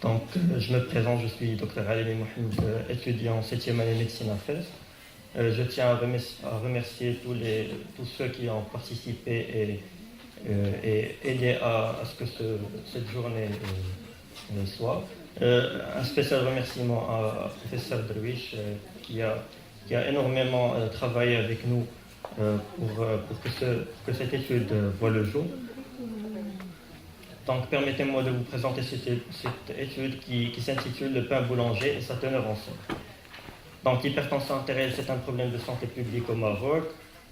Je me présente, je suis Dr Alimi Mohamed, étudiant en 7e année médecine à Fès. Je tiens à remercier tous ceux qui ont participé et aidé à ce que cette journée soit. Un spécial remerciement à professeur Derwish qui a énormément travaillé avec nous pour que cette étude voie le jour. Donc permettez-moi de vous présenter cette étude qui s'intitule Le pain boulanger et sa teneur en sel. Donc l'hypertension artérielle, c'est un problème de santé publique au Maroc.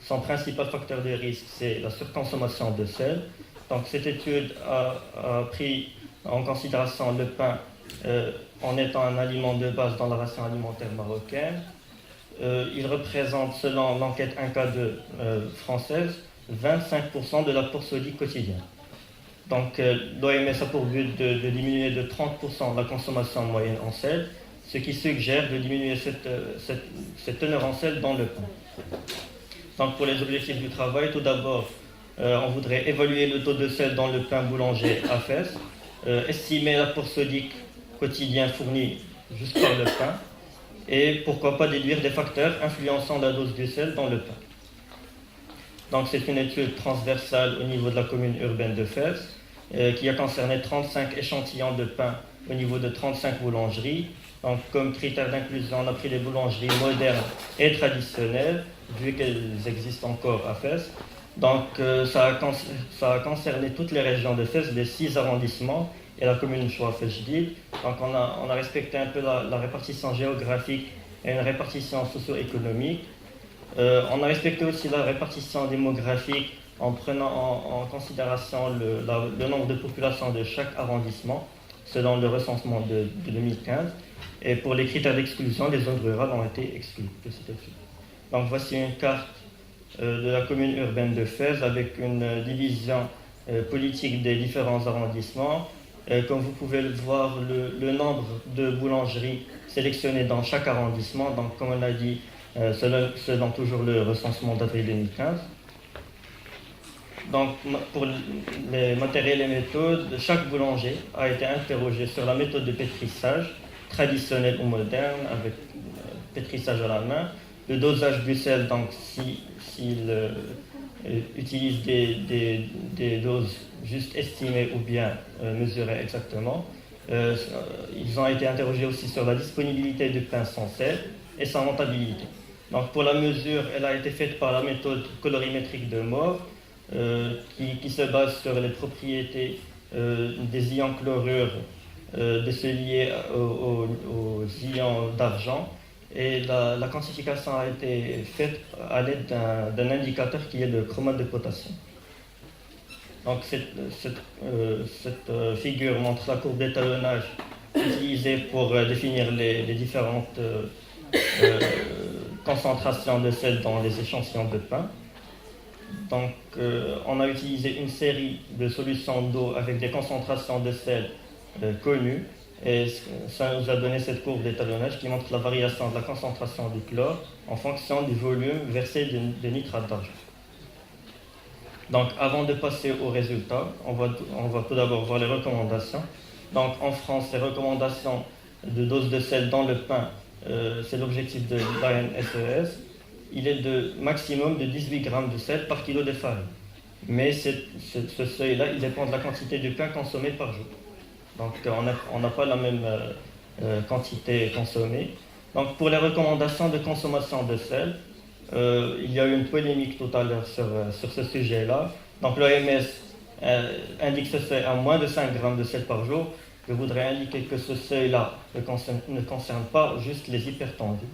Son principal facteur de risque, c'est la surconsommation de sel. Donc cette étude a pris en considération le pain en étant un aliment de base dans la ration alimentaire marocaine. Il représente, selon l'enquête 1K2 française, 25% de l'apport sodique quotidien. Donc l'OMS a pour but de diminuer de 30% la consommation moyenne en sel, ce qui suggère de diminuer cette teneur en sel dans le pain. Donc pour les objectifs du travail, tout d'abord, on voudrait évaluer le taux de sel dans le pain boulanger à Fès, estimer l'apport sodique quotidien fourni juste par le pain, et pourquoi pas déduire des facteurs influençant la dose du sel dans le pain. Donc c'est une étude transversale au niveau de la commune urbaine de Fès, qui a concerné 35 échantillons de pain au niveau de 35 boulangeries. Donc, comme critère d'inclusion, on a pris les boulangeries modernes et traditionnelles, vu qu'elles existent encore à Fès. Donc, ça a concerné toutes les régions de Fès, les 6 arrondissements et la commune Choua-Fès-Jdid. Donc, on a respecté un peu la répartition géographique et une répartition socio-économique. On a respecté aussi la répartition démographique en prenant en considération le nombre de populations de chaque arrondissement, selon le recensement de 2015. Et pour les critères d'exclusion, les zones rurales ont été exclues de cette étude. Donc voici une carte de la commune urbaine de Fès avec une division politique des différents arrondissements. Comme vous pouvez le voir, le nombre de boulangeries sélectionnées dans chaque arrondissement, donc comme on a dit, selon toujours le recensement d'avril 2015. Donc, pour les matériels et méthodes, chaque boulanger a été interrogé sur la méthode de pétrissage, traditionnelle ou moderne, avec pétrissage à la main, le dosage du sel, donc s'il utilise des doses juste estimées ou bien mesurées exactement. Ils ont été interrogés aussi sur la disponibilité du pain sans sel et sa rentabilité. Donc, pour la mesure, elle a été faite par la méthode colorimétrique de Mohr, qui se base sur les propriétés des ions chlorure de se lier aux ions d'argent, et la quantification a été faite à l'aide d'un indicateur qui est le chromate de potassium. Donc cette figure montre la courbe d'étalonnage utilisée pour définir les différentes concentrations de sel dans les échantillons de pain. Donc, on a utilisé une série de solutions d'eau avec des concentrations de sel connues, et ça nous a donné cette courbe d'étalonnage qui montre la variation de la concentration du chlore en fonction du volume versé de nitrate d'argent. Donc, avant de passer aux résultats, on va tout d'abord voir les recommandations. Donc, en France, les recommandations de dose de sel dans le pain, c'est l'objectif de l'ANSES. Il est de maximum de 18 grammes de sel par kilo de farine. Mais ce seuil-là, il dépend de la quantité de pain consommé par jour. Donc on n'a pas la même quantité consommée. Donc pour les recommandations de consommation de sel, il y a eu une polémique tout à l'heure sur ce sujet-là. Donc l'OMS indique ce seuil à moins de 5 grammes de sel par jour. Je voudrais indiquer que ce seuil-là ne concerne pas juste les hypertendus,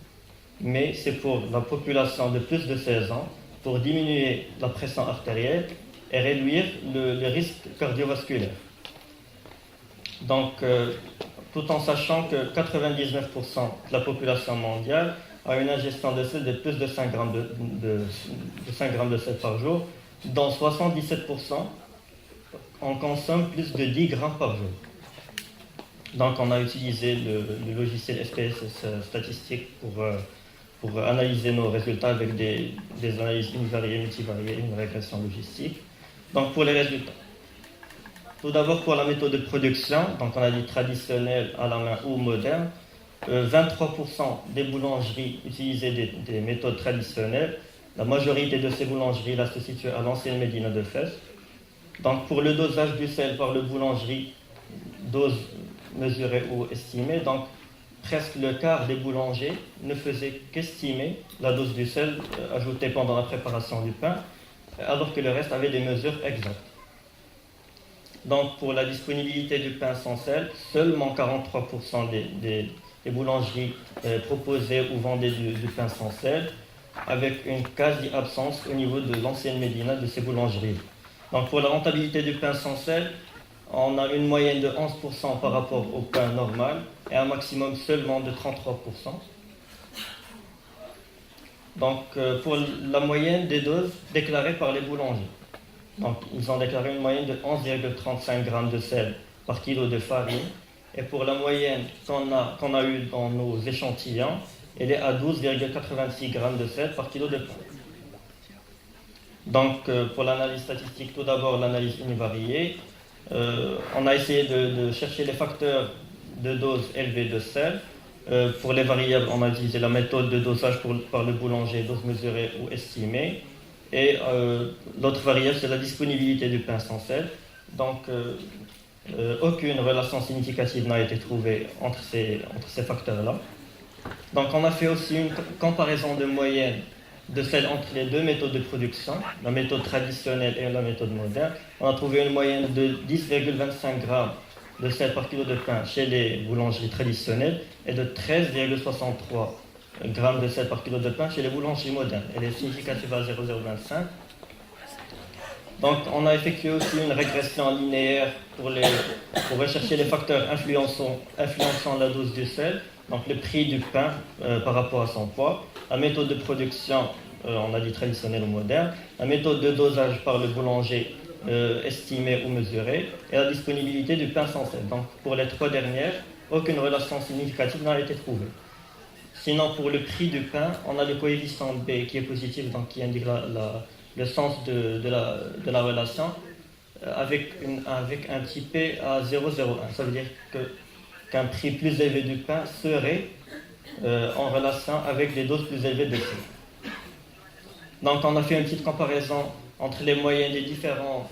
mais c'est pour la population de plus de 16 ans, pour diminuer la pression artérielle et réduire le risque cardiovasculaire. Donc, tout en sachant que 99% de la population mondiale a une ingestion de sel de plus de 5 grammes de sel par jour, dont 77% en consomment plus de 10 grammes par jour. Donc, on a utilisé le logiciel SPSS statistique pour analyser nos résultats avec des analyses univariées, multivariées, une régression logistique. Donc pour les résultats, Tout d'abord, pour la méthode de production, donc on a dit traditionnelle, à la main ou moderne, 23% des boulangeries utilisaient des méthodes traditionnelles. La majorité de ces boulangeries-là se situent à l'ancienne Médina de Fès. Donc pour le dosage du sel par le boulangerie, dose mesurée ou estimée, donc presque le quart des boulangers ne faisaient qu'estimer la dose du sel ajoutée pendant la préparation du pain, alors que le reste avait des mesures exactes. Donc pour la disponibilité du pain sans sel, seulement 43% des boulangeries proposaient ou vendaient du pain sans sel, avec une quasi-absence au niveau de l'ancienne Médina de ces boulangeries. Donc pour la rentabilité du pain sans sel, on a une moyenne de 11% par rapport au pain normal et un maximum seulement de 33%. Donc pour la moyenne des doses déclarées par les boulangers. Donc ils ont déclaré une moyenne de 11,35 grammes de sel par kilo de farine. Et pour la moyenne qu'on a eue dans nos échantillons, elle est à 12,86 grammes de sel par kilo de pain. Donc pour l'analyse statistique, tout d'abord l'analyse univariée. On a essayé de chercher les facteurs de dose élevée de sel. Pour les variables, on a utilisé la méthode de dosage par le boulanger, dose mesurée ou estimée. Et l'autre variable, c'est la disponibilité du pain sans sel. Donc, aucune relation significative n'a été trouvée entre ces facteurs-là. Donc, on a fait aussi une comparaison de moyenne de sel entre les deux méthodes de production, la méthode traditionnelle et la méthode moderne. On a trouvé une moyenne de 10,25 grammes de sel par kilo de pain chez les boulangeries traditionnelles et de 13,63 grammes de sel par kilo de pain chez les boulangeries modernes. Elle est significative à 0,025. Donc on a effectué aussi une régression linéaire pour rechercher les facteurs influençant la dose du sel, donc le prix du pain par rapport à son poids, la méthode de production, on a dit traditionnelle ou moderne, la méthode de dosage par le boulanger estimée ou mesurée, et la disponibilité du pain sans sel. Donc pour les trois dernières, aucune relation significative n'a été trouvée. Sinon, pour le prix du pain, on a le coefficient B qui est positif, donc qui indique le sens de la relation, avec un petit P à 0,01. Ça veut dire qu'un prix plus élevé du pain serait en relation avec des doses plus élevées de sel. Donc on a fait une petite comparaison entre les moyennes des différentes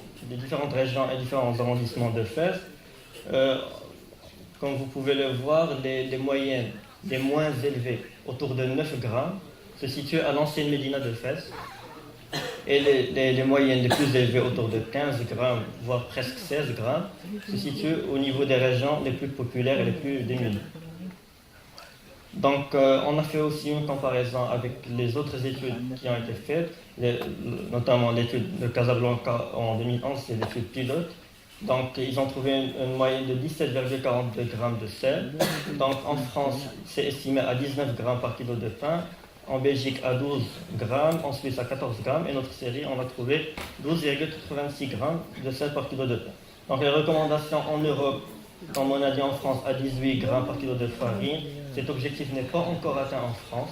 régions et différents arrondissements de Fès. Comme vous pouvez le voir, les moyennes les moins élevées, autour de 9 grammes, se situent à l'ancienne Médina de Fès. Et les moyennes les plus élevées, autour de 15 grammes, voire presque 16 grammes, se situent au niveau des régions les plus populaires et les plus démunies. Donc, on a fait aussi une comparaison avec les autres études qui ont été faites, notamment l'étude de Casablanca en 2011, c'est l'étude pilote. Donc, ils ont trouvé une moyenne de 17,42 grammes de sel. Donc, en France, c'est estimé à 19 grammes par kilo de pain. En Belgique, à 12 grammes. En Suisse, à 14 grammes. Et notre série, on a trouvé 12,86 grammes de sel par kilo de pain. Donc, les recommandations en Europe, comme on a dit en France, à 18 grammes par kilo de farine. Cet objectif n'est pas encore atteint en France,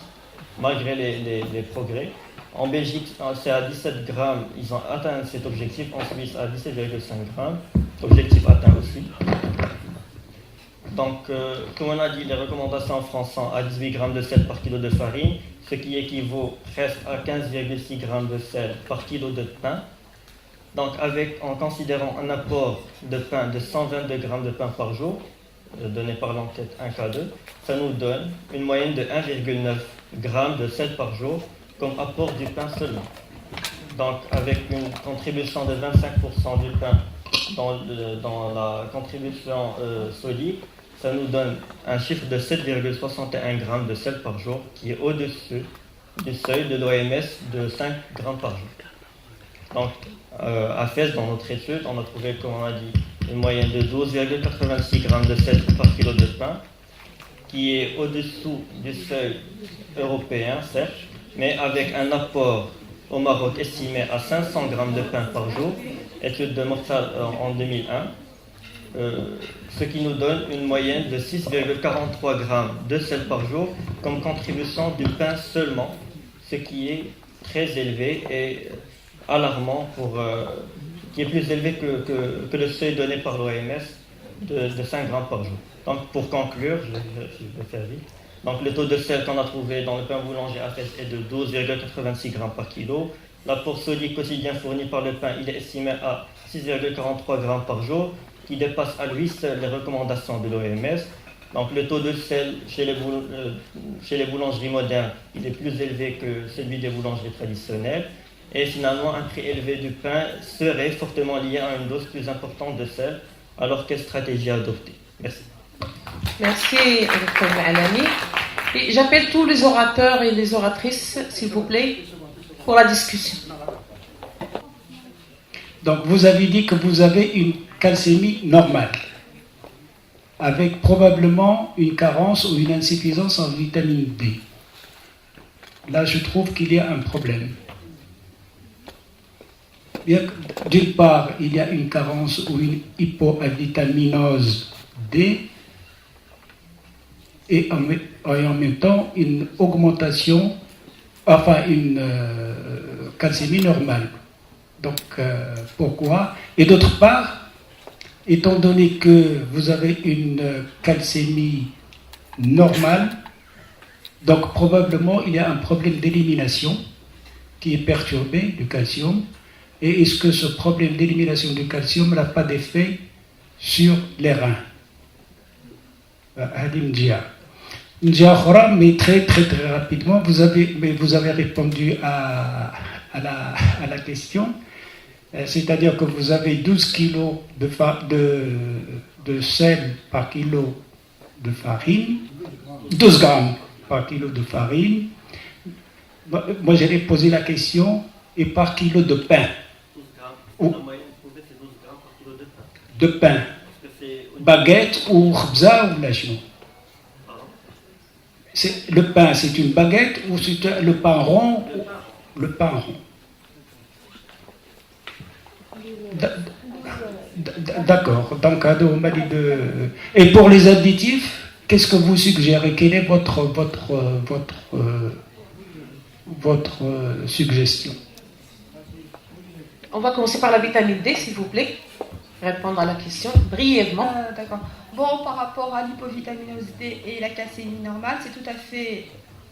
malgré les progrès. En Belgique, c'est à 17 grammes, ils ont atteint cet objectif. En Suisse, à 17,5 grammes, objectif atteint aussi. Donc, comme on a dit, les recommandations en France sont à 18 grammes de sel par kilo de farine, ce qui équivaut presque à 15,6 grammes de sel par kilo de pain. Donc, en considérant un apport de pain de 122 grammes de pain par jour, donné par l'enquête 1K2, ça nous donne une moyenne de 1,9 grammes de sel par jour comme apport du pain seulement. Donc avec une contribution de 25% du pain dans la contribution solide, ça nous donne un chiffre de 7,61 grammes de sel par jour qui est au-dessus du seuil de l'OMS de 5 grammes par jour. Donc à Fès, dans notre étude, on a trouvé, comme on a dit, une moyenne de 12,86 grammes de sel par kilo de pain, qui est au-dessous du seuil européen, certes, mais avec un apport au Maroc estimé à 500 grammes de pain par jour, étude de Mortal en 2001, ce qui nous donne une moyenne de 6,43 grammes de sel par jour comme contribution du pain seulement, ce qui est très élevé et alarmant qui est plus élevé que le seuil donné par l'OMS de 5 grammes par jour. Donc pour conclure, je vais faire vite. Donc le taux de sel qu'on a trouvé dans le pain boulanger AFES est de 12,86 grammes par kilo. L'apport sodique quotidien fourni par le pain, il est estimé à 6,43 grammes par jour, qui dépasse à lui seul les recommandations de l'OMS. Donc le taux de sel chez les boulangeries modernes, il est plus élevé que celui des boulangeries traditionnelles. Et finalement, un prix élevé du pain serait fortement lié à une dose plus importante de sel. Alors, quelle stratégie adopter? Merci. Merci, Dr Alami. Et j'appelle tous les orateurs et les oratrices, s'il vous plaît, pour la discussion. Donc, vous avez dit que vous avez une calcémie normale, avec probablement une carence ou une insuffisance en vitamine D. Là, je trouve qu'il y a un problème. Bien, d'une part, il y a une carence ou une hypovitaminose D, et en même temps une augmentation, enfin une calcémie normale. Donc, pourquoi? Et d'autre part, étant donné que vous avez une calcémie normale, donc probablement il y a un problème d'élimination qui est perturbé du calcium. Et est-ce que ce problème d'élimination du calcium n'a pas d'effet sur les reins? Mais très rapidement, vous avez répondu à la question. C'est-à-dire que vous avez 12 kilos de sel par kilo de farine, 12 grammes par kilo de farine. Moi, j'allais poser la question, et par kilo de pain. La moyenne prouvée, c'est 12 grammes par kilo de pain. De pain. Baguette ou khbza ou lachon? Le pain, c'est une baguette ou c'est le pain rond? Le pain rond. D'accord. Donc, on m'a dit de... Et pour les additifs, qu'est-ce que vous suggérez? Quelle est votre suggestion? On va commencer par la vitamine D, s'il vous plaît. Répondre à la question brièvement. D'accord. Bon, par rapport à l'hypovitaminose D et la calcémie normale, c'est tout à fait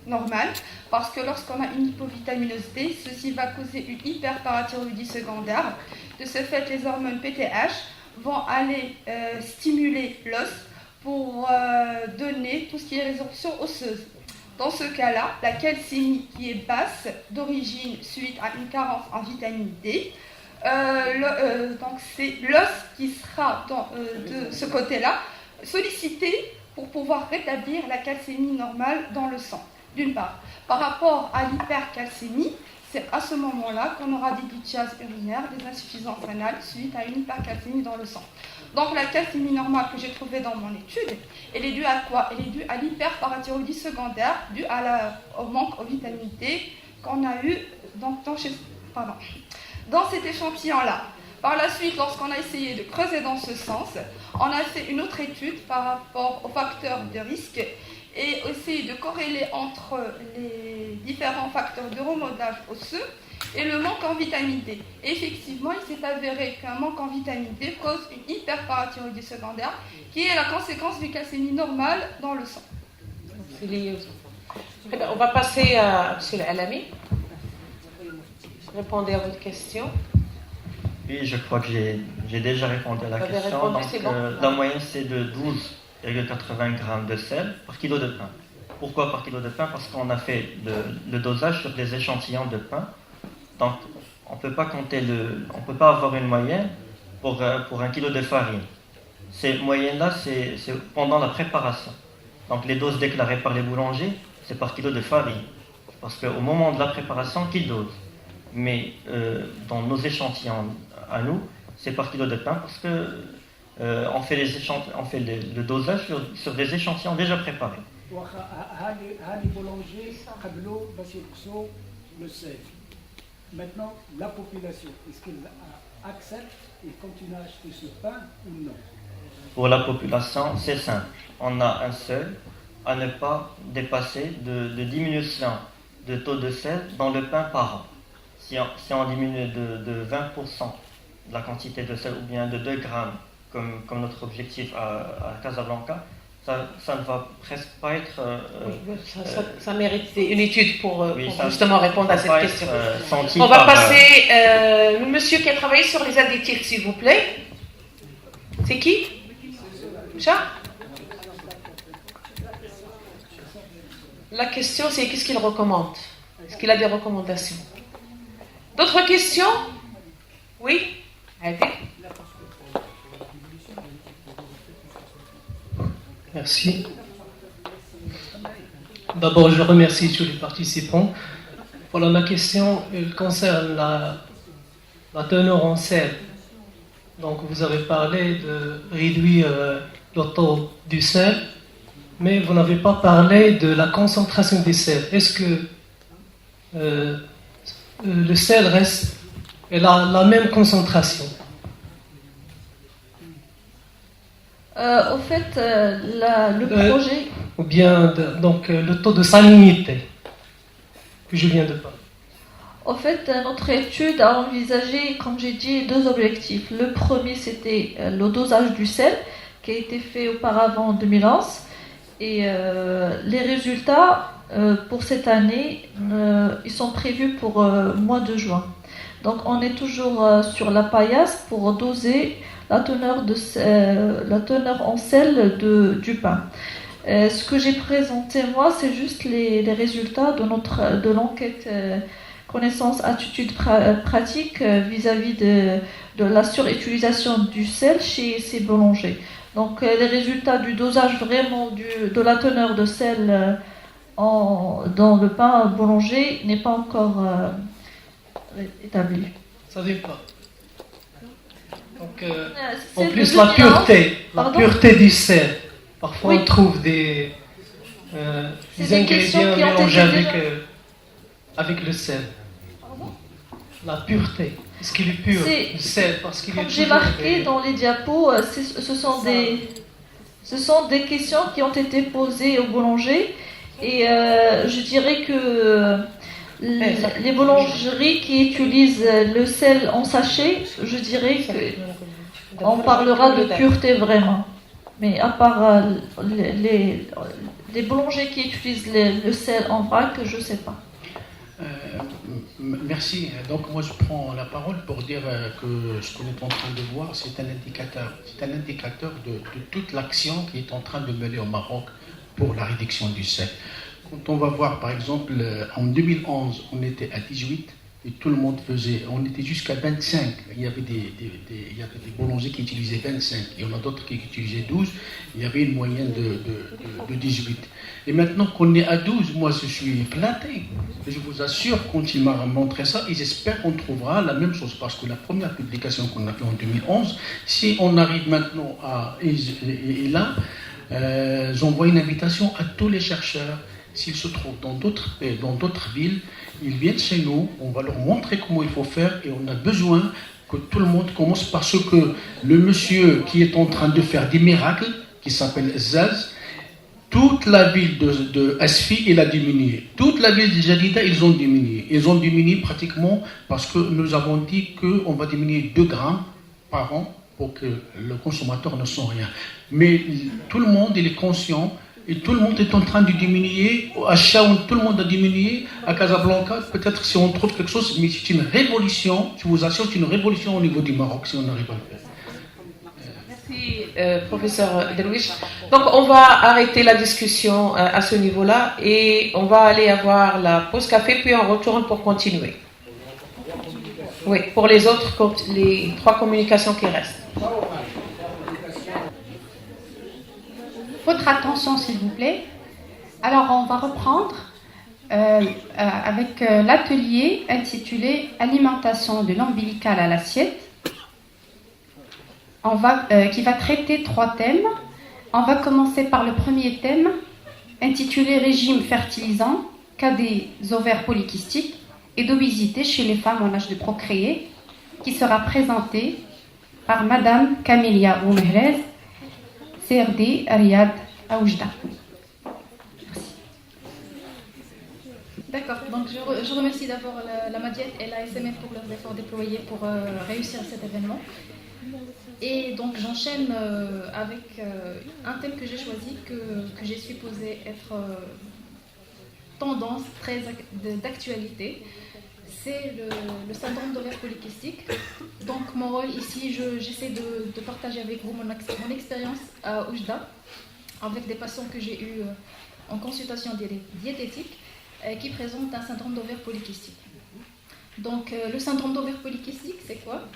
normal parce que lorsqu'on a une hypovitaminose D, ceci va causer une hyperparathyroïdie secondaire. De ce fait, les hormones PTH vont aller stimuler l'os pour donner tout ce qui est résorption osseuse. Dans ce cas-là, la calcémie qui est basse d'origine suite à une carence en vitamine D, donc c'est l'os qui sera de ce côté-là sollicité pour pouvoir rétablir la calcémie normale dans le sang, d'une part. Par rapport à l'hypercalcémie, c'est à ce moment-là qu'on aura des lithiases urinaires, des insuffisances rénales suite à une hypercalcémie dans le sang. Donc la calcémie normale que j'ai trouvée dans mon étude, elle est due à quoi? Elle est due à l'hyperparathyroïdie secondaire, due au manque en vitamine D qu'on a eu dans cet échantillon-là. Par la suite, lorsqu'on a essayé de creuser dans ce sens, on a fait une autre étude par rapport aux facteurs de risque et essayer de corréler entre les différents facteurs de remodelage osseux et le manque en vitamine D. Et effectivement, il s'est avéré qu'un manque en vitamine D cause une hyperparathyroïdie secondaire qui est la conséquence d'une calcémie normale dans le sang. C'est lié aux... On va passer à M. Alami. Répondez à votre question. Oui, je crois que j'ai déjà répondu à la question. Donc, la moyenne, c'est de 12,80 grammes de sel par kilo de pain. Pourquoi par kilo de pain? Parce qu'on a fait le dosage sur des échantillons de pain. Donc, on ne peut pas avoir une moyenne pour un kilo de farine. Ces moyennes-là, c'est pendant la préparation. Donc, les doses déclarées par les boulangers, c'est par kilo de farine. Parce qu'au moment de la préparation, qu'ils dosent. Mais dans nos échantillons à nous, c'est par kilo de pain parce que on fait le dosage sur des échantillons déjà préparés. Maintenant, la population, est-ce qu'elle accepte et continue à acheter ce pain ou non? Pour la population, c'est simple. On a un seuil à ne pas dépasser de diminution de taux de sel dans le pain par an. Si on diminue de 20% la quantité de sel ou bien de 2 grammes, comme notre objectif à Casablanca, ça ne va presque pas être... ça mérite une étude pour oui, justement répondre à cette pas question. Senti On va par, passer le monsieur qui a travaillé sur les additifs, s'il vous plaît. C'est qui? Charles? La question, c'est qu'est-ce qu'il recommande? Est-ce qu'il a des recommandations? D'autres questions? Oui? Allez. Merci. D'abord, je remercie tous les participants. Voilà, ma question elle concerne la teneur en sel. Donc, vous avez parlé de réduire le taux du sel, mais vous n'avez pas parlé de la concentration des sels. Est-ce que le sel reste la même concentration? Au fait, le projet... Ou bien donc, le taux de salinité que je viens de parler. Au fait, notre étude a envisagé, comme j'ai dit, 2 objectifs. Le premier, c'était le dosage du sel, qui a été fait auparavant en 2011. Et les résultats, pour cette année, ils sont prévus pour le mois de juin. Donc, on est toujours sur la paillasse pour doser la teneur en sel du pain. Ce que j'ai présenté, moi, c'est juste les résultats de l'enquête connaissance, attitude pratique vis-à-vis de la surutilisation du sel chez ces boulangers. Donc, les résultats du dosage vraiment de la teneur de sel dans le pain boulanger n'est pas encore établi. Ça ne pas. Donc, C'est en plus, le la pureté du sel. Parfois, Oui. on trouve des des questions ingrédients qui ont été mélangés déjà- avec le sel. La pureté. Est-ce qu'il est pur, C'est- le sel? Parce qu'il est Comme j'ai toujours marqué dans les diapos, ce sont des questions qui ont été posées aux boulangers et je dirais que les boulangeries qui utilisent le sel en sachet, je dirais qu'on parlera de pureté vraiment. Mais à part les boulangers qui utilisent le sel en vrac, je ne sais pas. Merci. Donc moi je prends la parole pour dire que ce qu'on est en train de voir, c'est un indicateur. C'est un indicateur de toute l'action qui est en train de mener au Maroc pour la réduction du sel. Quand on va voir par exemple en 2011, on était à 18 et tout le monde faisait, on était jusqu'à 25. Il y avait des boulangers qui utilisaient 25 et on a d'autres qui utilisaient 12. Il y avait une moyenne de 18. Et maintenant qu'on est à 12, moi je suis flatté. Et je vous assure, quand il m'a montré ça, et j'espère qu'on trouvera la même chose. Parce que la première publication qu'on a fait en 2011, si on arrive maintenant à... Et là, j'envoie une invitation à tous les chercheurs. S'ils se trouvent dans d'autres villes, ils viennent chez nous, on va leur montrer comment il faut faire et on a besoin que tout le monde commence parce que le monsieur qui est en train de faire des miracles, qui s'appelle Zaz, toute la ville de Asfi, il a diminué. Toute la ville de Jadida, ils ont diminué. Ils ont diminué pratiquement parce que nous avons dit qu'on va diminuer 2 grammes par an pour que le consommateur ne sent rien. Mais tout le monde, il est conscient. Et tout le monde est en train de diminuer. À Chaoun, tout le monde a diminué. À Casablanca, peut-être si on trouve quelque chose, mais c'est une révolution. Je vous assure, c'est une révolution au niveau du Maroc, si on arrive à le faire. Merci, professeur Delouiche. Donc, on va arrêter la discussion à ce niveau-là et on va aller avoir la pause café, puis on retourne pour continuer. Oui, pour les autres, les 3 communications qui restent. Votre attention, s'il vous plaît. Alors, on va reprendre avec l'atelier intitulé Alimentation de l'ombilical à l'assiette, qui va traiter 3 thèmes. On va commencer par le premier thème, intitulé Régime fertilisant, cas des ovaires polykystiques et d'obésité chez les femmes en âge de procréer, qui sera présenté par Madame Camélia Oumehrez, CRD Riyad Aoujda. Merci. D'accord, donc je remercie d'abord la Madiette et la SMF pour leurs efforts déployés pour réussir cet événement. Et donc j'enchaîne avec un thème que j'ai choisi, que j'ai supposé être tendance très d'actualité. C'est le syndrome d'ovaire polycystique. Donc mon rôle ici, j'essaie de partager avec vous mon expérience à Oujda, avec des patients que j'ai eus en consultation diététique qui présentent un syndrome d'ovaire polykystique. Donc le syndrome d'ovaire polykystique, c'est quoi?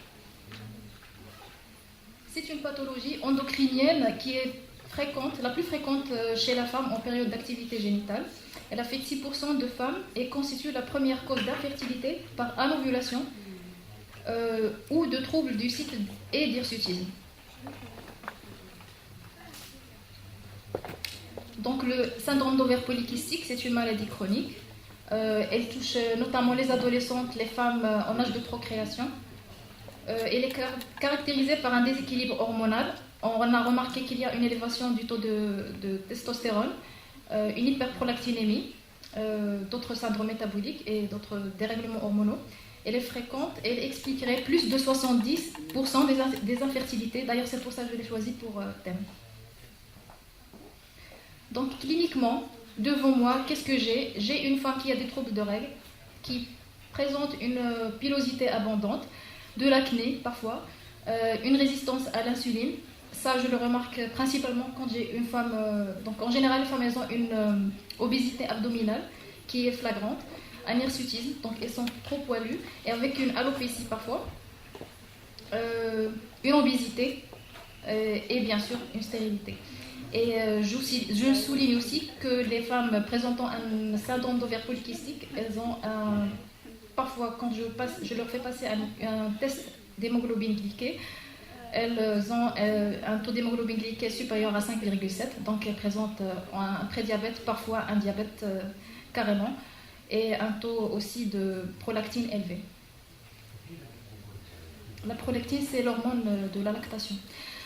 C'est une pathologie endocrinienne qui est fréquente, la plus fréquente chez la femme en période d'activité génitale. Elle affecte 6% de femmes et constitue la première cause d'infertilité par anovulation ou de troubles du cycle et d'hirsutisme. Donc le syndrome d'ovaire polykystique, c'est une maladie chronique. Elle touche notamment les adolescentes, les femmes en âge de procréation. Elle est caractérisée par un déséquilibre hormonal. On a remarqué qu'il y a une élévation du taux de testostérone, une hyperprolactinémie, d'autres syndromes métaboliques et d'autres dérèglements hormonaux. Elle est fréquente et elle expliquerait plus de 70% des infertilités. D'ailleurs, c'est pour ça que je l'ai choisi pour thème. Donc, cliniquement, devant moi, qu'est-ce que j'ai? J'ai une femme qui a des troubles de règles, qui présente une pilosité abondante, de l'acné parfois, une résistance à l'insuline. Ça, je le remarque principalement quand j'ai une femme... donc, en général, les femmes, elles ont une obésité abdominale qui est flagrante, un hirsutisme, donc elles sont trop poilues, et avec une alopécie parfois, une obésité, et bien sûr, une stérilité. Et je souligne aussi que les femmes présentant un syndrome d'ovaire polykystique, elles ont parfois, quand je leur fais passer un test d'hémoglobine glyquée, elles ont un taux d'hémoglobine glyquée supérieur à 5,7, donc elles présentent un prédiabète, parfois un diabète carrément, et un taux aussi de prolactine élevé. La prolactine, c'est l'hormone de la lactation.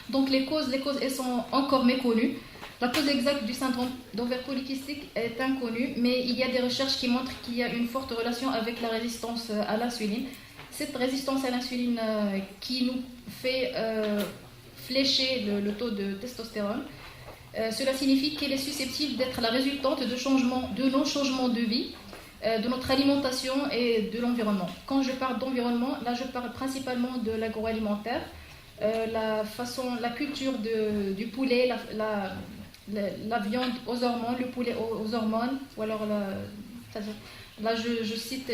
Donc les causes, elles sont encore méconnues. La cause exacte du syndrome d'ovaire polykystique est inconnue, mais il y a des recherches qui montrent qu'il y a une forte relation avec la résistance à l'insuline. Cette résistance à l'insuline qui nous fait flécher le taux de testostérone, cela signifie qu'elle est susceptible d'être la résultante de nos changements de vie, de notre alimentation et de l'environnement. Quand je parle d'environnement, là je parle principalement de l'agroalimentaire, la culture du poulet, la viande aux hormones, le poulet aux hormones, ou alors là je cite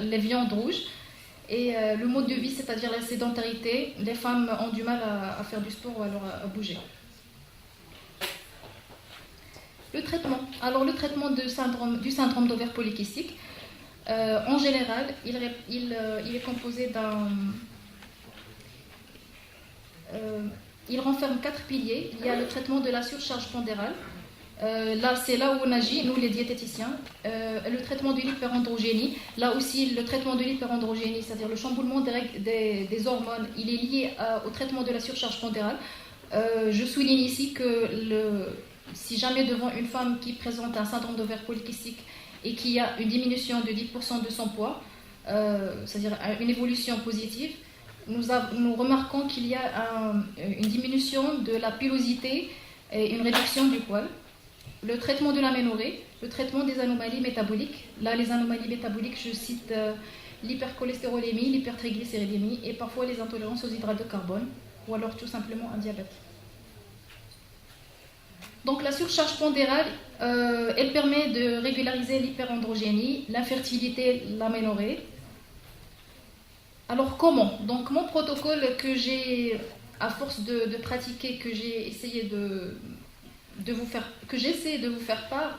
les viandes rouges, et le mode de vie, c'est-à-dire la sédentarité. Les femmes ont du mal à faire du sport ou alors à bouger. Le traitement. Alors le traitement du syndrome d'ovaire polykystique, en général, il est composé d'un... il renferme 4 piliers. Il y a le traitement de la surcharge pondérale. Là, c'est là où on agit, nous les diététiciens. Le traitement de l'hyperandrogénie. Là aussi, le traitement de l'hyperandrogénie, c'est-à-dire le chamboulement des hormones, il est lié au traitement de la surcharge pondérale. Je souligne ici que si jamais devant une femme qui présente un syndrome d'ovaire polykystique et qui a une diminution de 10% de son poids, c'est-à-dire une évolution positive, nous remarquons qu'il y a une diminution de la pilosité et une réduction du poil. Le traitement de l'aménorrhée, le traitement des anomalies métaboliques. Là, les anomalies métaboliques, je cite l'hypercholestérolémie, l'hypertriglycéridémie et parfois les intolérances aux hydrates de carbone ou alors tout simplement un diabète. Donc la surcharge pondérale, elle permet de régulariser l'hyperandrogénie, l'infertilité, l'aménorrhée. Alors comment? Donc mon protocole que j'ai, à force de pratiquer, que j'ai essayé j'essaie de vous faire part,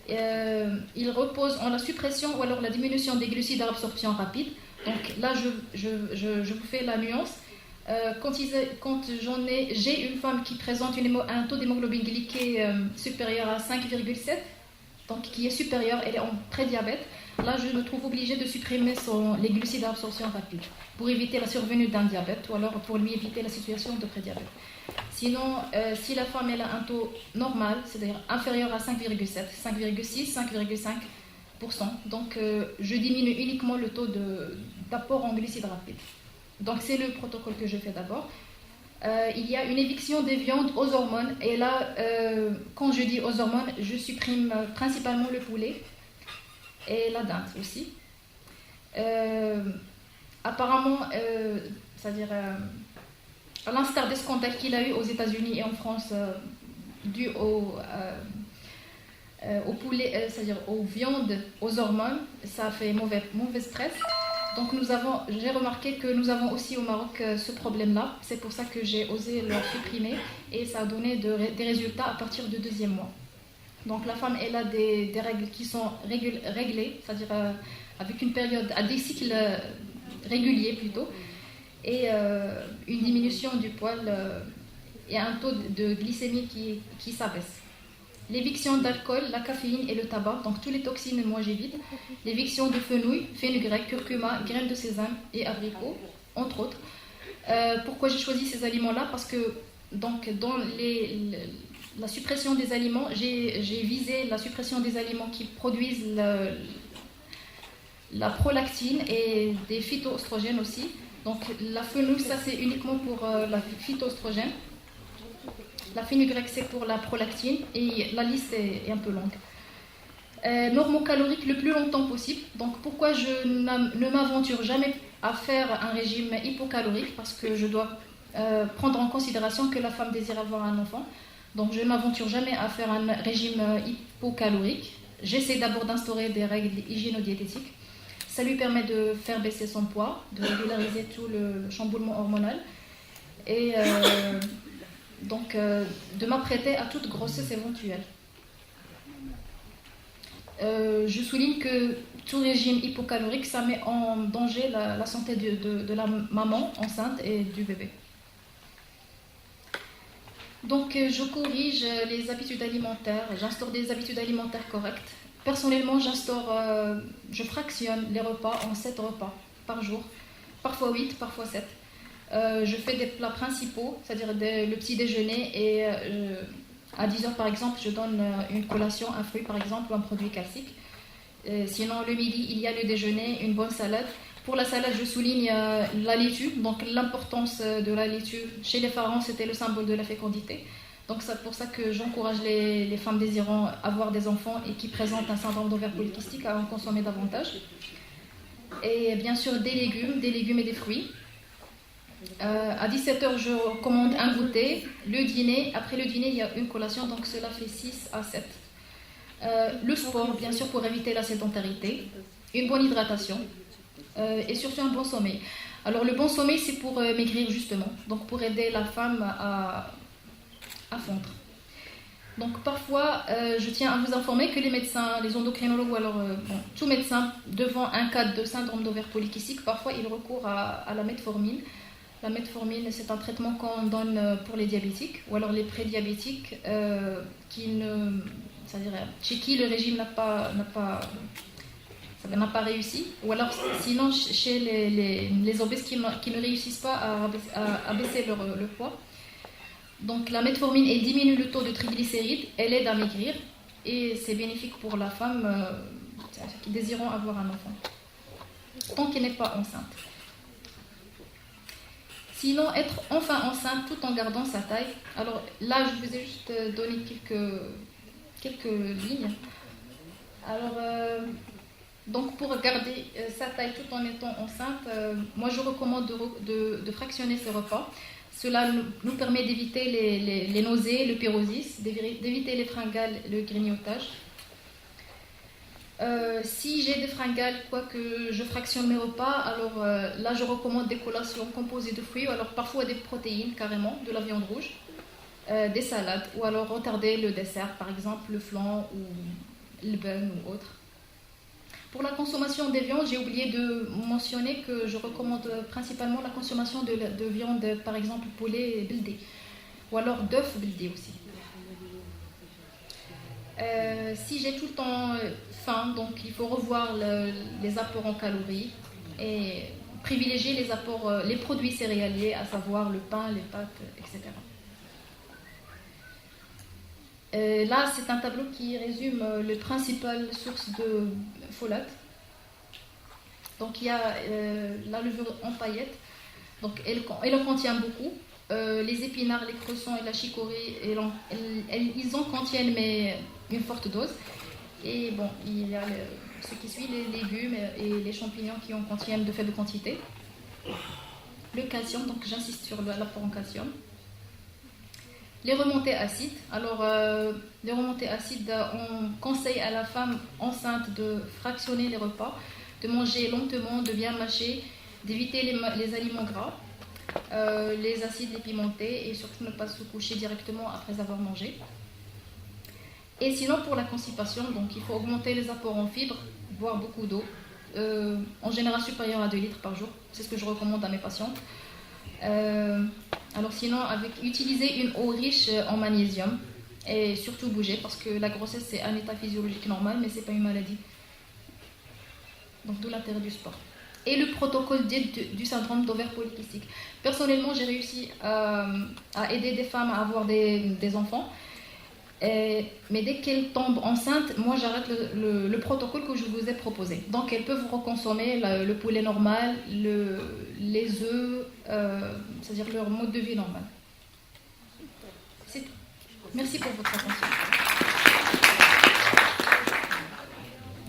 il repose en la suppression ou alors la diminution des glucides à absorption rapide. Donc là, je vous fais la nuance. Quand j'ai une femme qui présente un taux d'hémoglobine glyquée supérieur à 5,7, donc qui est supérieur, elle est en prédiabète, là je me trouve obligée de supprimer les glucides à absorption rapide pour éviter la survenue d'un diabète ou alors pour lui éviter la situation de prédiabète. Sinon, si la femme elle a un taux normal, c'est-à-dire inférieur à 5,7, 5,6, 5,5%, Donc, je diminue uniquement le taux d'apport en glucides rapides. Donc, c'est le protocole que je fais d'abord. Il y a une éviction des viandes aux hormones. Et là, quand je dis aux hormones, je supprime principalement le poulet et la dinde aussi. Apparemment, c'est-à-dire à l'instar des scandales qu'il a eu aux États-Unis et en France dû au poulet, c'est-à-dire aux viandes, aux hormones, ça a fait mauvaise presse. Donc j'ai remarqué que nous avons aussi au Maroc ce problème-là. C'est pour ça que j'ai osé le supprimer et ça a donné des résultats à partir du 2e mois. Donc la femme, elle a des règles qui sont réglées, c'est-à-dire avec une période, à des cycles réguliers plutôt, et une diminution du poil et un taux de glycémie qui s'abaisse. L'éviction d'alcool, la caféine et le tabac, donc tous les toxines, moi j'évite. L'éviction de fenouil, fenugrec, curcuma, graines de sésame et abricots, entre autres. Pourquoi j'ai choisi ces aliments-là? Parce que donc, dans la suppression des aliments, j'ai visé la suppression des aliments qui produisent la prolactine et des phytoestrogènes aussi. Donc la fenouil, ça c'est uniquement pour la phytoestrogène. La fenugrec, c'est pour la prolactine et la liste est un peu longue. Normocalorique le plus longtemps possible. Donc pourquoi je ne m'aventure jamais à faire un régime hypocalorique? Parce que je dois prendre en considération que la femme désire avoir un enfant. Donc je ne m'aventure jamais à faire un régime hypocalorique. J'essaie d'abord d'instaurer des règles hygiéno-diététiques. Ça lui permet de faire baisser son poids, de régulariser tout le chamboulement hormonal et donc de m'apprêter à toute grossesse éventuelle. Je souligne que tout régime hypocalorique, ça met en danger la santé de la maman enceinte et du bébé. Donc je corrige les habitudes alimentaires, j'instaure des habitudes alimentaires correctes. Personnellement, je fractionne les repas en 7 repas par jour, parfois 8, parfois 7. Je fais des plats principaux, c'est-à-dire le petit déjeuner, et à 10h par exemple, je donne une collation, un fruit par exemple, ou un produit classique. Sinon, le midi, il y a le déjeuner, une bonne salade. Pour la salade, je souligne la laitue, donc l'importance de la laitue. Chez les pharaons, c'était le symbole de la fécondité. Donc c'est pour ça que j'encourage les femmes désirant avoir des enfants et qui présentent un syndrome d'ovaire polykystique à en consommer davantage. Et bien sûr des légumes et des fruits. À 17h, je commande un goûter. Le dîner, après le dîner, il y a une collation, donc cela fait 6 à 7. Le sport, bien sûr, pour éviter la sédentarité. Une bonne hydratation. Et surtout un bon sommeil. Alors le bon sommeil, c'est pour maigrir justement. Donc pour aider la femme à fondre. Donc parfois, je tiens à vous informer que les médecins, les endocrinologues ou alors tout médecin devant un cas de syndrome d'ovaire polykystique, parfois il recourt à la metformine. La metformine, c'est un traitement qu'on donne pour les diabétiques ou alors les prédiabétiques c'est-à-dire chez qui le régime n'a pas réussi, ou alors sinon chez les obèses qui ne réussissent pas à baisser le poids. Donc la metformine, elle diminue le taux de triglycérides, elle aide à maigrir et c'est bénéfique pour la femme qui désirant avoir un enfant, tant qu'elle n'est pas enceinte. Sinon, être enfin enceinte tout en gardant sa taille. Alors là, je vous ai juste donné quelques lignes. Alors, donc pour garder sa taille tout en étant enceinte, moi je recommande de fractionner ses repas. Cela nous permet d'éviter les nausées, le pyrosis, d'éviter les fringales, le grignotage. Si j'ai des fringales, quoique je fractionne mes repas, alors là je recommande des collations composées de fruits, ou alors parfois des protéines carrément, de la viande rouge, des salades, ou alors retarder le dessert, par exemple le flan ou le bun ou autre. Pour la consommation des viandes, j'ai oublié de mentionner que je recommande principalement la consommation de viande, par exemple poulet bildé, ou alors d'œufs bildés aussi. Si j'ai tout le temps faim, donc il faut revoir les apports en calories et privilégier les produits céréaliers, à savoir le pain, les pâtes, etc. Là, c'est un tableau qui résume les principales sources de folate. Donc, il y a la levure en paillettes. Donc, elle en contient beaucoup. Les épinards, les cressons et la chicorée, ils en contiennent, mais une forte dose. Et bon, il y a ce qui suit, les légumes et les champignons qui en contiennent de faibles quantités. Le calcium, donc j'insiste sur l'apport en calcium. Les remontées acides. Alors, les remontées acides, on conseille à la femme enceinte de fractionner les repas, de manger lentement, de bien mâcher, d'éviter les aliments gras, les acides, les pimentés, et surtout ne pas se coucher directement après avoir mangé. Et sinon, pour la constipation, donc, il faut augmenter les apports en fibres, boire beaucoup d'eau, en général supérieur à 2 litres par jour. C'est ce que je recommande à mes patientes. Alors sinon, utiliser une eau riche en magnésium et surtout bouger, parce que la grossesse c'est un état physiologique normal, mais c'est pas une maladie. Donc d'où l'intérêt du sport. Et le protocole du syndrome d'ovaire polycystique. Personnellement, j'ai réussi à aider des femmes à avoir des enfants. Mais dès qu'elles tombent enceintes, moi j'arrête le protocole que je vous ai proposé. Donc elles peuvent reconsommer le poulet normal, les œufs, c'est-à-dire leur mode de vie normal. C'est tout. Merci pour votre attention.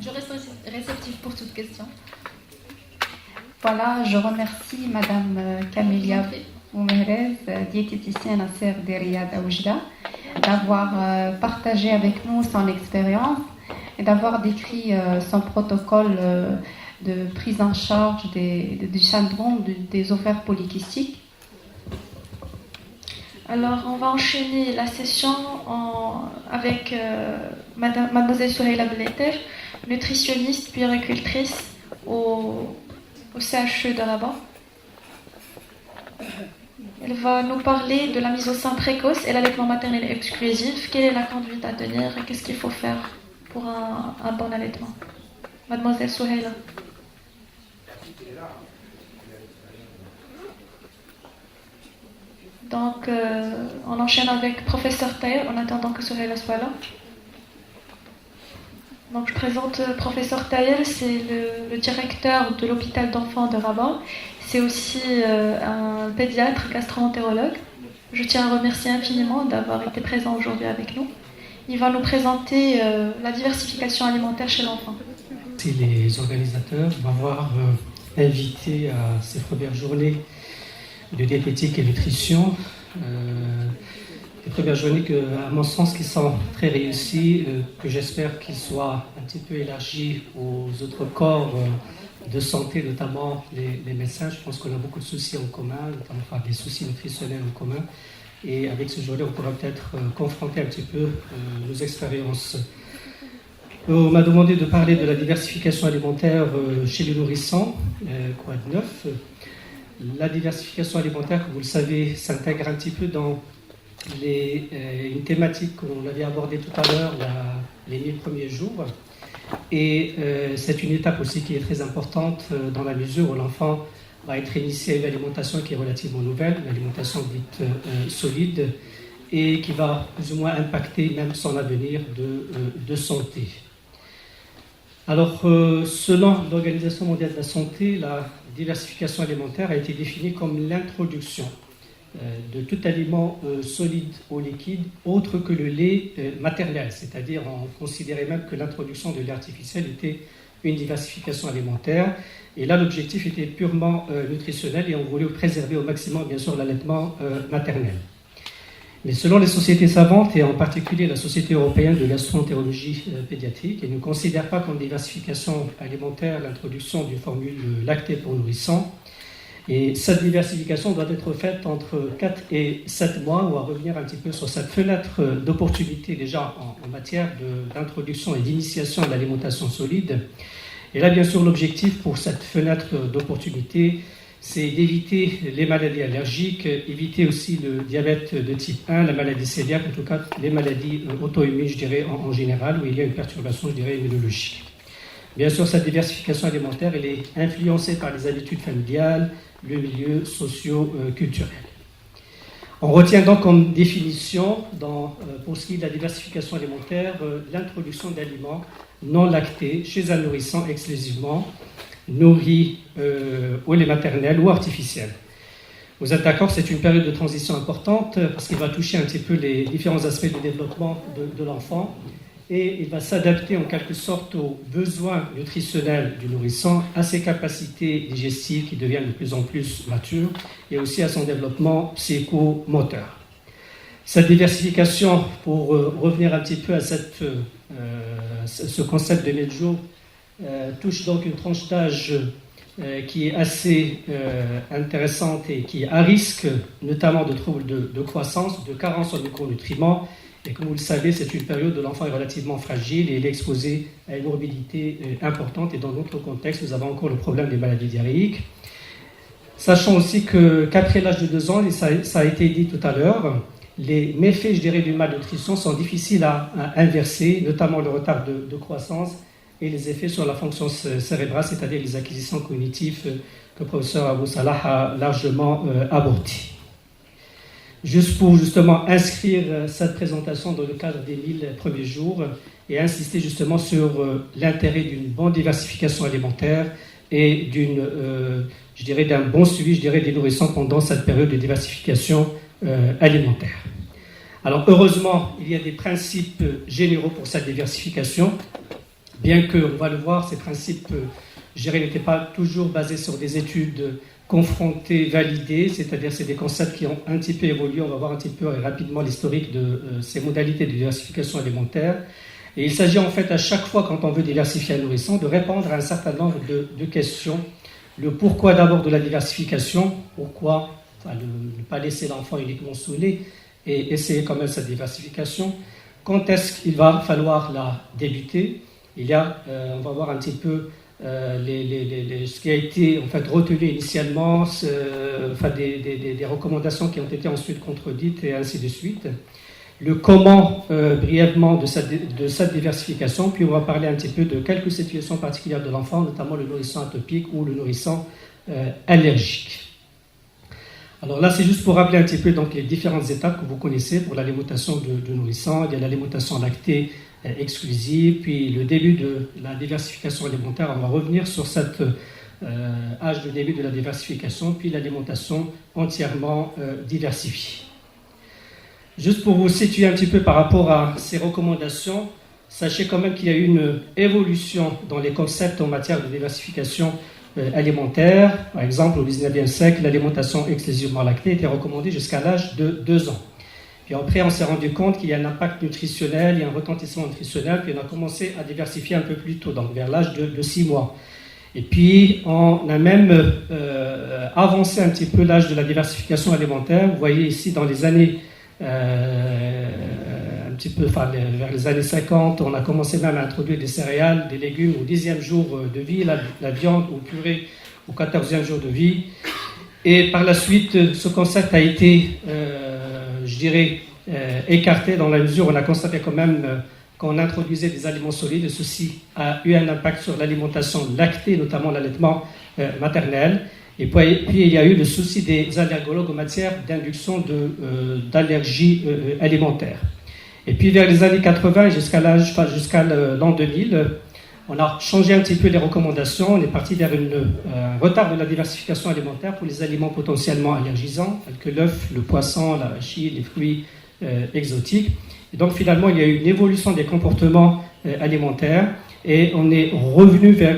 Je reste réceptive pour toute question. Voilà, je remercie Madame Camélia Oumerez, diététicienne à Serre de Riyad à Oujda, d'avoir partagé avec nous son expérience et d'avoir décrit son protocole de prise en charge du syndrome des ovaires polykystiques. Alors, on va enchaîner la session avec Mademoiselle Souheila Belleter, nutritionniste puéricultrice au CHE de Rabat. Elle va nous parler de la mise au sein précoce et l'allaitement maternel exclusif. Quelle est la conduite à tenir et qu'est-ce qu'il faut faire pour un bon allaitement? Mademoiselle Souheila. Donc, on enchaîne avec Professeur Taïel en attendant que Souheila soit là. Donc, je présente Professeur Taïel, c'est le directeur de l'hôpital d'enfants de Rabat. C'est aussi un pédiatre gastro-entérologue. Je tiens à remercier infiniment d'avoir été présent aujourd'hui avec nous. Il va nous présenter la diversification alimentaire chez l'enfant. C'est les organisateurs m'avoir invité à ces premières journées de diététique et nutrition. Les premières journées à mon sens, qui sont très réussies, que j'espère qu'ils soient un petit peu élargis aux autres corps de santé, notamment les médecins. Je pense qu'on a beaucoup de soucis en commun, enfin des soucis nutritionnels en commun. Et avec ce journée, on pourra peut-être confronter un petit peu nos expériences. On m'a demandé de parler de la diversification alimentaire chez les nourrissons, quoi de neuf. La diversification alimentaire, comme vous le savez, s'intègre un petit peu dans une thématique qu'on avait abordée tout à l'heure, les 1000 premiers jours. Et c'est une étape aussi qui est très importante dans la mesure où l'enfant va être initié à une alimentation qui est relativement nouvelle, une alimentation dite solide, et qui va plus ou moins impacter même son avenir de santé. Alors, selon l'Organisation mondiale de la santé, la diversification alimentaire a été définie comme l'introduction de tout aliment solide ou liquide autre que le lait maternel, c'est-à-dire on considérait même que l'introduction de lait artificiel était une diversification alimentaire, et là l'objectif était purement nutritionnel et on voulait préserver au maximum bien sûr l'allaitement maternel. Mais selon les sociétés savantes, et en particulier la Société européenne de gastro-entérologie pédiatrique, ils ne considèrent pas comme diversification alimentaire l'introduction d'une formule lactée pour nourrissons. Et cette diversification doit être faite entre 4 et 7 mois, ou à revenir un petit peu sur cette fenêtre d'opportunité déjà en matière d'introduction et d'initiation à l'alimentation solide. Et là, bien sûr, l'objectif pour cette fenêtre d'opportunité, c'est d'éviter les maladies allergiques, éviter aussi le diabète de type 1, la maladie cœliaque, en tout cas les maladies auto-immunes, je dirais, en général, où il y a une perturbation, je dirais, immunologique. Bien sûr, cette diversification alimentaire, elle est influencée par les habitudes familiales, le milieu socio-culturel. On retient donc comme définition, pour ce qui est de la diversification alimentaire, l'introduction d'aliments non lactés chez un nourrisson exclusivement nourri au lait maternel ou artificiel. Vous êtes d'accord, c'est une période de transition importante parce qu'il va toucher un petit peu les différents aspects du développement de l'enfant et il va s'adapter en quelque sorte aux besoins nutritionnels du nourrisson, à ses capacités digestives qui deviennent de plus en plus matures et aussi à son développement psychomoteur. Cette diversification, pour revenir un petit peu à ce concept de Medjour, touche donc une tranche d'âge qui est assez intéressante et qui est à risque notamment de troubles de croissance, de carence en micronutriments. Et comme vous le savez, c'est une période où l'enfant est relativement fragile et il est exposé à une morbidité importante. Et dans notre contexte, nous avons encore le problème des maladies diarrhéiques. Sachant aussi qu'après l'âge de 2 ans, et ça a été dit tout à l'heure, les méfaits, je dirais, d'une malnutrition sont difficiles à inverser, notamment le retard de croissance et les effets sur la fonction cérébrale, c'est-à-dire les acquisitions cognitives que le professeur Abou Salah a largement abordé. Juste pour justement inscrire cette présentation dans le cadre des 1000 premiers jours et insister justement sur l'intérêt d'une bonne diversification alimentaire et d'un bon suivi, des nourrissons pendant cette période de diversification alimentaire. Alors heureusement, il y a des principes généraux pour cette diversification, bien que, on va le voir, ces principes, n'étaient pas toujours basés sur des études confrontées, validées, c'est-à-dire c'est des concepts qui ont un petit peu évolué. On va voir un petit peu rapidement l'historique de ces modalités de diversification alimentaire. Et il s'agit en fait à chaque fois, quand on veut diversifier un nourrisson, de répondre à un certain nombre de questions. Le pourquoi d'abord de la diversification, pourquoi ne pas laisser l'enfant uniquement sous lait et essayer quand même cette diversification. Quand est-ce qu'il va falloir la débuter? Il y a, on va voir un petit peu ce qui a été en fait retenu initialement, des recommandations qui ont été ensuite contredites et ainsi de suite. Le comment brièvement de cette diversification, puis on va parler un petit peu de quelques situations particulières de l'enfant, notamment le nourrisson atopique ou le nourrisson allergique. Alors là, c'est juste pour rappeler un petit peu donc, les différentes étapes que vous connaissez pour l'alimentation de nourrisson. Il y a l'alimentation lactée exclusive, puis le début de la diversification alimentaire. On va revenir sur cet âge de début de la diversification, puis l'alimentation entièrement diversifiée. Juste pour vous situer un petit peu par rapport à ces recommandations, sachez quand même qu'il y a eu une évolution dans les concepts en matière de diversification alimentaire. Par exemple, au XIXe siècle, l'alimentation exclusivement lactée était recommandée jusqu'à l'âge de 2 ans. Puis après, on s'est rendu compte qu'il y a un impact nutritionnel, il y a un retentissement nutritionnel, puis on a commencé à diversifier un peu plus tôt, donc vers l'âge de 6 mois. Et puis, on a même avancé un petit peu l'âge de la diversification alimentaire. Vous voyez ici, dans les années, vers les années 50, on a commencé même à introduire des céréales, des légumes au 10e jour de vie, la viande au purée au 14e jour de vie. Et par la suite, ce concept a été, écarté dans la mesure où on a constaté quand même qu'on introduisait des aliments solides. Ceci a eu un impact sur l'alimentation lactée, notamment l'allaitement maternel. Et puis, il y a eu le souci des allergologues en matière d'induction d'allergies alimentaires. Et puis, vers les années 80 jusqu'à l'an 2000, on a changé un petit peu les recommandations. On est parti vers un retard de la diversification alimentaire pour les aliments potentiellement allergisants, tels que l'œuf, le poisson, l'arachide, les fruits exotiques. Et donc, finalement, il y a eu une évolution des comportements alimentaires. Et on est revenu vers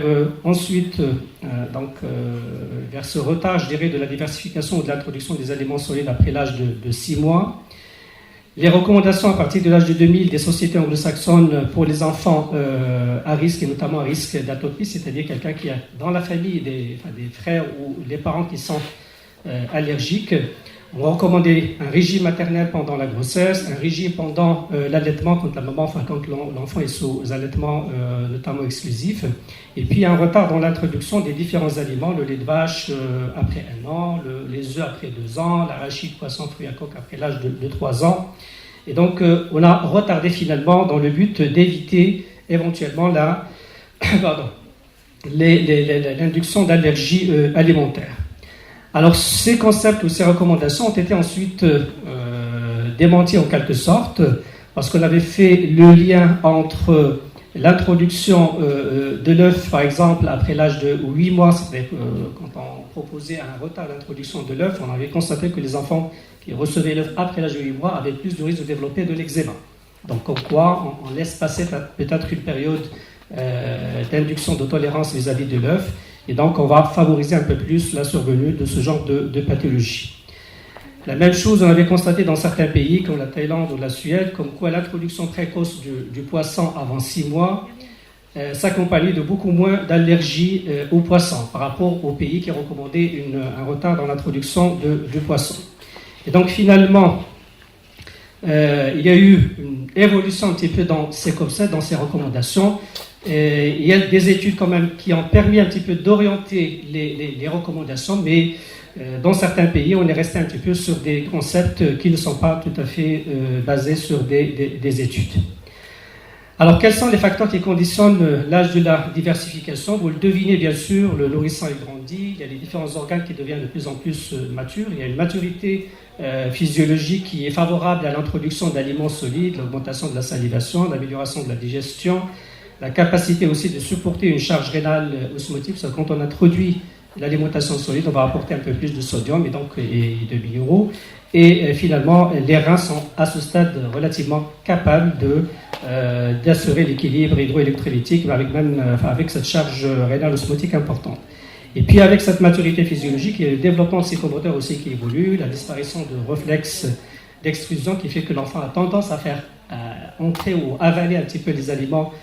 ce retard, de la diversification ou de l'introduction des aliments solides après l'âge de 6 mois. Les recommandations à partir de l'âge de 2000 des sociétés anglo-saxonnes pour les enfants à risque, et notamment à risque d'atopie, c'est-à-dire quelqu'un qui a dans la famille des frères ou des parents qui sont allergiques. On va recommander un régime maternel pendant la grossesse, un régime pendant l'allaitement quand l'enfant est sous allaitement notamment exclusif, et puis un retard dans l'introduction des différents aliments, le lait de vache après 1 an, les œufs après 2 ans, l'arachide, poisson, fruits à coque après l'âge de 3 ans. Et donc on a retardé finalement dans le but d'éviter éventuellement l'induction d'allergies alimentaires. Alors ces concepts ou ces recommandations ont été ensuite démentis en quelque sorte, parce qu'on avait fait le lien entre l'introduction de l'œuf, par exemple, après l'âge de 8 mois, c'était quand on proposait un retard d'introduction de l'œuf, on avait constaté que les enfants qui recevaient l'œuf après l'âge de 8 mois avaient plus de risque de développer de l'eczéma. Donc, comme quoi, on laisse passer peut-être une période d'induction de tolérance vis-à-vis de l'œuf, et donc on va favoriser un peu plus la survenue de ce genre de pathologie. La même chose, on avait constaté dans certains pays, comme la Thaïlande ou la Suède, comme quoi l'introduction précoce du poisson avant 6 mois s'accompagnait de beaucoup moins d'allergies au poisson par rapport aux pays qui recommandaient un retard dans l'introduction du poisson. Et donc finalement, il y a eu une évolution un petit peu dans ces concepts, dans ces recommandations. Il y a des études quand même qui ont permis un petit peu d'orienter les recommandations, mais dans certains pays, on est resté un petit peu sur des concepts qui ne sont pas tout à fait basés sur des études. Alors, quels sont les facteurs qui conditionnent l'âge de la diversification? Vous le devinez bien sûr, le nourrisson il grandit, il y a les différents organes qui deviennent de plus en plus matures, il y a une maturité physiologique qui est favorable à l'introduction d'aliments solides, l'augmentation de la salivation, l'amélioration de la digestion, la capacité aussi de supporter une charge rénale osmotique, parce que quand on introduit l'alimentation solide, on va apporter un peu plus de sodium et donc de minéraux. Et finalement, les reins sont à ce stade relativement capables d'assurer l'équilibre hydroélectrolytique avec cette charge rénale osmotique importante. Et puis avec cette maturité physiologique, il y a le développement psychomoteur aussi qui évolue, la disparition de réflexes d'extrusion qui fait que l'enfant a tendance à faire entrer ou avaler un petit peu les aliments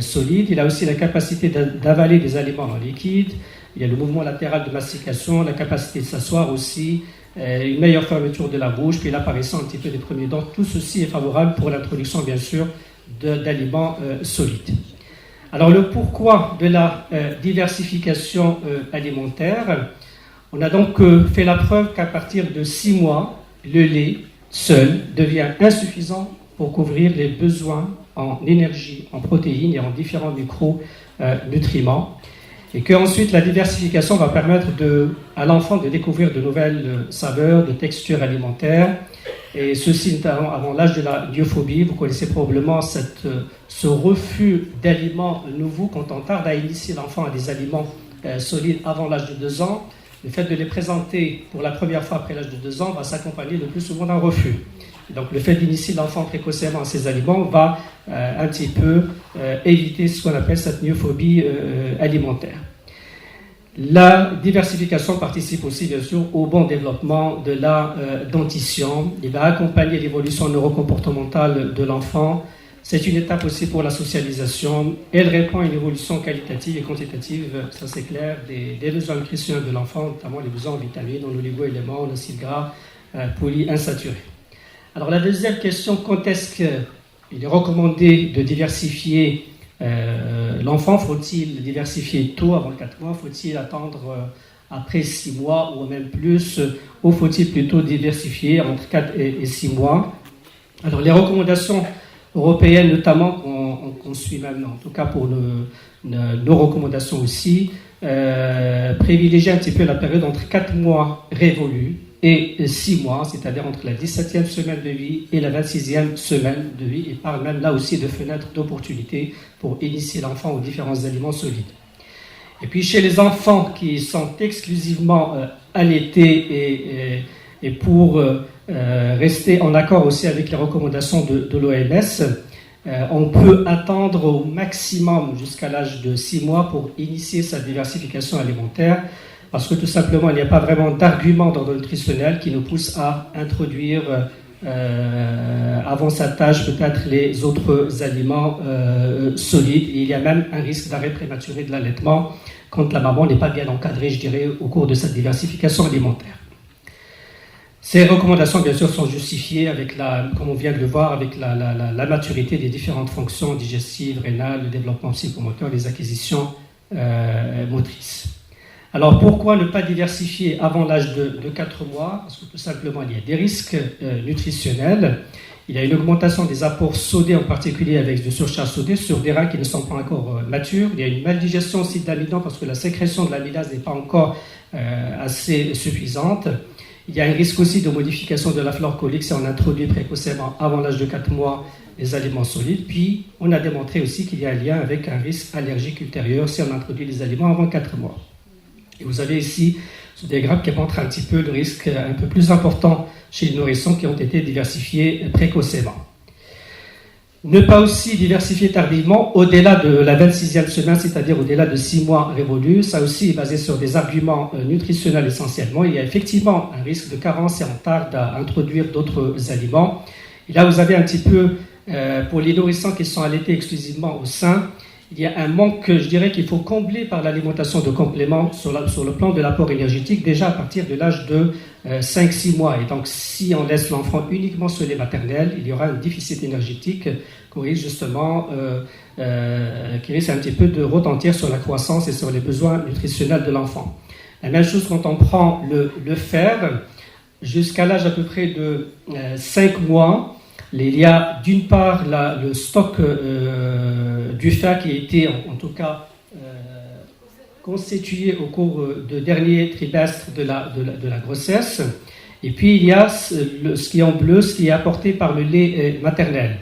solides. Il a aussi la capacité d'avaler des aliments en liquide. Il y a le mouvement latéral de mastication, la capacité de s'asseoir aussi, une meilleure fermeture de la bouche, puis l'apparition un petit peu des premiers dents. Tout ceci est favorable pour l'introduction, bien sûr, d'aliments solides. Alors, le pourquoi de la diversification alimentaire, on a donc fait la preuve qu'à partir de 6 mois, le lait seul devient insuffisant pour couvrir les besoins en énergie, en protéines et en différents micronutriments. Et qu'ensuite la diversification va permettre à l'enfant de découvrir de nouvelles saveurs, de textures alimentaires, et ceci notamment avant l'âge de la biophobie. Vous connaissez probablement ce refus d'aliments nouveaux quand on tarde à initier l'enfant à des aliments solides avant l'âge de 2 ans. Le fait de les présenter pour la première fois après l'âge de 2 ans va s'accompagner le plus souvent d'un refus. Donc le fait d'initier l'enfant précocement à ces aliments va un petit peu éviter ce qu'on appelle cette myophobie alimentaire. La diversification participe aussi bien sûr au bon développement de la dentition. Il va accompagner l'évolution neurocomportementale de l'enfant. C'est une étape aussi pour la socialisation. Elle répond à une évolution qualitative et quantitative, ça c'est clair, des besoins nutritionnels de l'enfant, notamment les besoins en vitamines, en oligo-éléments, en acides gras polyinsaturés. Alors la deuxième question, quand est-ce qu'il est recommandé de diversifier l'enfant? Faut-il diversifier tôt, avant 4 mois? Faut-il attendre après 6 mois ou même plus? Ou faut-il plutôt diversifier entre 4 et 6 mois? Alors les recommandations européennes notamment, qu'on suit maintenant, en tout cas pour nos recommandations aussi, privilégient un petit peu la période entre 4 mois révolus et 6 mois, c'est-à-dire entre la 17e semaine de vie et la 26e semaine de vie, et parle même là aussi de fenêtres d'opportunité pour initier l'enfant aux différents aliments solides. Et puis chez les enfants qui sont exclusivement allaités et pour rester en accord aussi avec les recommandations de l'OMS, on peut attendre au maximum jusqu'à l'âge de 6 mois pour initier sa diversification alimentaire, parce que tout simplement, il n'y a pas vraiment d'argument d'ordre nutritionnel qui nous pousse à introduire avant cet âge peut-être les autres aliments solides. Et il y a même un risque d'arrêt prématuré de l'allaitement quand la maman n'est pas bien encadrée, je dirais, au cours de cette diversification alimentaire. Ces recommandations, bien sûr, sont justifiées avec comme on vient de le voir, avec la maturité des différentes fonctions digestives, rénales, le développement psychomoteur, les acquisitions motrices. Alors pourquoi ne pas diversifier avant l'âge de 4 mois? Parce que tout simplement il y a des risques nutritionnels Il y a une augmentation des apports sodés, en particulier avec de surcharge sodée, sur des reins qui ne sont pas encore matures. Il y a une maldigestion aussi de l'amidon parce que la sécrétion de l'amylase n'est pas encore assez suffisante. Il y a un risque aussi de modification de la flore colique si on introduit précocement avant l'âge de 4 mois les aliments solides. Puis, on a démontré aussi qu'il y a un lien avec un risque allergique ultérieur si on introduit les aliments avant 4 mois. Et vous avez ici ce diagramme qui montre un petit peu le risque un peu plus important chez les nourrissons qui ont été diversifiés précocement. Ne pas aussi diversifier tardivement au-delà de la 26e semaine, c'est-à-dire au-delà de 6 mois révolus. Ça aussi est basé sur des arguments nutritionnels essentiellement. Il y a effectivement un risque de carence et on tarde à introduire d'autres aliments. Et là, vous avez un petit peu, pour les nourrissons qui sont allaités exclusivement au sein, il y a un manque, je dirais, qu'il faut combler par l'alimentation de compléments sur le plan de l'apport énergétique, déjà à partir de l'âge de 5-6 mois. Et donc, si on laisse l'enfant uniquement sur les maternelles, il y aura un déficit énergétique qui risque justement qui risque un petit peu de retentir sur la croissance et sur les besoins nutritionnels de l'enfant. La même chose quand on prend le fer, jusqu'à l'âge à peu près de 5 mois, il y a d'une part le stock du fer qui a été en tout cas constitué au cours du dernier trimestre de la grossesse. Et puis il y a ce qui est en bleu, ce qui est apporté par le lait maternel.